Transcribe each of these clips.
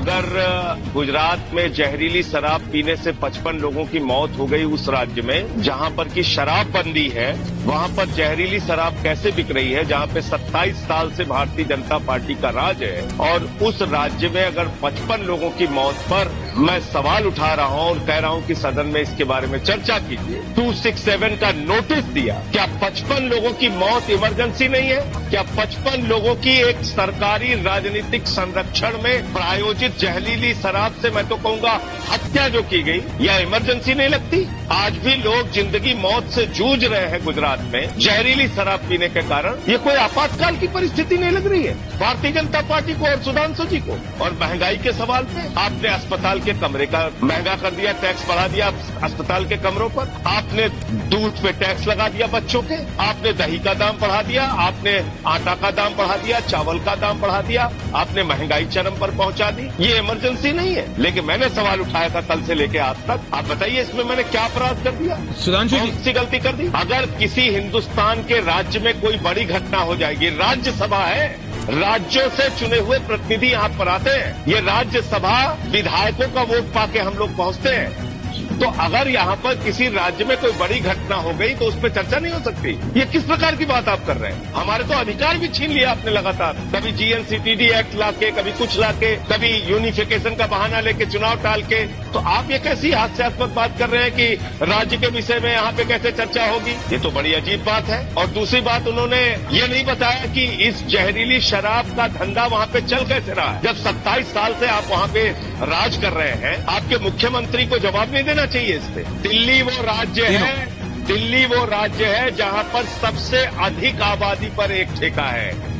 अगर गुजरात में जहरीली शराब पीने से 55 लोगों की मौत हो गई उस राज्य में जहां पर की शराबबंदी है, वहां पर जहरीली शराब कैसे बिक रही है जहां पे 27 साल से भारतीय जनता पार्टी का राज है, और उस राज्य में अगर 55 लोगों की मौत पर मैं सवाल उठा रहा हूं और कह रहा हूं कि सदन में इसके बारे में चर्चा कीजिए। 267 का नोटिस दिया। क्या 55 लोगों की मौत इमरजेंसी नहीं है? क्या 55 लोगों की एक सरकारी राजनीतिक संरक्षण में प्रायोजित जहरीली शराब से मैं तो कहूंगा हत्या जो की गई, यह इमरजेंसी नहीं लगती? आज भी लोग जिंदगी मौत से जूझ रहे हैं गुजरात में जहरीली शराब पीने के कारण। ये कोई आपातकाल की परिस्थिति नहीं लग रही है भारतीय जनता पार्टी को और सुधांशु जी को। और महंगाई के सवाल पे आपने अस्पताल के कमरे का महंगा कर दिया, टैक्स बढ़ा दिया अस्पताल के कमरों पर। आपने दूध पे टैक्स लगा दिया बच्चों के, आपने दही का दाम बढ़ा दिया, आपने आटा का दाम बढ़ा दिया, चावल का दाम बढ़ा दिया, आपने महंगाई चरम पर पहुंचा दी। ये इमरजेंसी नहीं है। लेकिन मैंने सवाल उठाया था कल से लेके आज तक, आप बताइए इसमें मैंने क्या अपराध कर दिया, सुधांशु जी कौन सी गलती कर दी? अगर किसी हिंदुस्तान के राज्य में कोई बड़ी घटना हो जाएगी, राज्यसभा है, राज्यों से चुने हुए प्रतिनिधि यहाँ पर आते हैं, ये राज्यसभा विधायकों का वोट पाके हम लोग पहुंचते हैं। तो अगर यहाँ पर किसी राज्य में कोई बड़ी घटना हो गई तो उस पर चर्चा नहीं हो सकती। ये किस प्रकार की बात आप कर रहे हैं? हमारे तो अधिकार भी छीन लिया आपने लगातार, कभी जीएनसीटीडी एक्ट लाके, कभी कुछ लाके, कभी यूनिफिकेशन का बहाना लेके चुनाव टाल के। तो आप ये कैसी हास्यास्पद बात कर रहे हैं कि राज्य के विषय में यहाँ पे कैसे चर्चा होगी? ये तो बड़ी अजीब बात है। और दूसरी बात, उन्होंने ये नहीं बताया कि इस जहरीली शराब का धंधा वहाँ पे चल कैसे रहा है। जब 27 साल से आप वहाँ पे राज कर रहे हैं, आपके मुख्यमंत्री को जवाब नहीं देना चाहिए इस पे? दिल्ली वो राज्य है, दिल्ली वो राज्य है जहां पर सबसे अधिक आबादी पर एक ठेका है।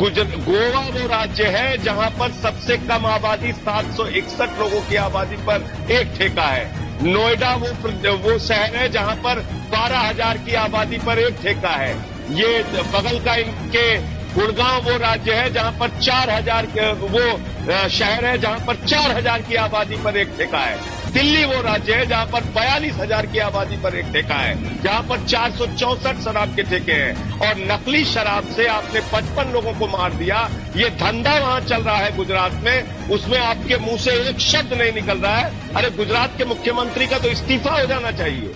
गोवा वो राज्य है जहां पर सबसे कम आबादी 761 लोगों की आबादी पर एक ठेका है। नोएडा वो शहर है जहां पर 12,000 की आबादी पर एक ठेका है। ये बगल का इनके गुड़गांव वो राज्य है जहां पर 4,000 वो शहर है जहां पर 4,000 की आबादी पर एक ठेका है। दिल्ली वो राज्य है जहां पर 42,000 की आबादी पर एक ठेका है, जहां पर 464 शराब के ठेके हैं। और नकली शराब से आपने 55 लोगों को मार दिया। ये धंधा वहां चल रहा है गुजरात में, उसमें आपके मुंह से एक शब्द नहीं निकल रहा है। अरे गुजरात के मुख्यमंत्री का तो इस्तीफा हो जाना चाहिए।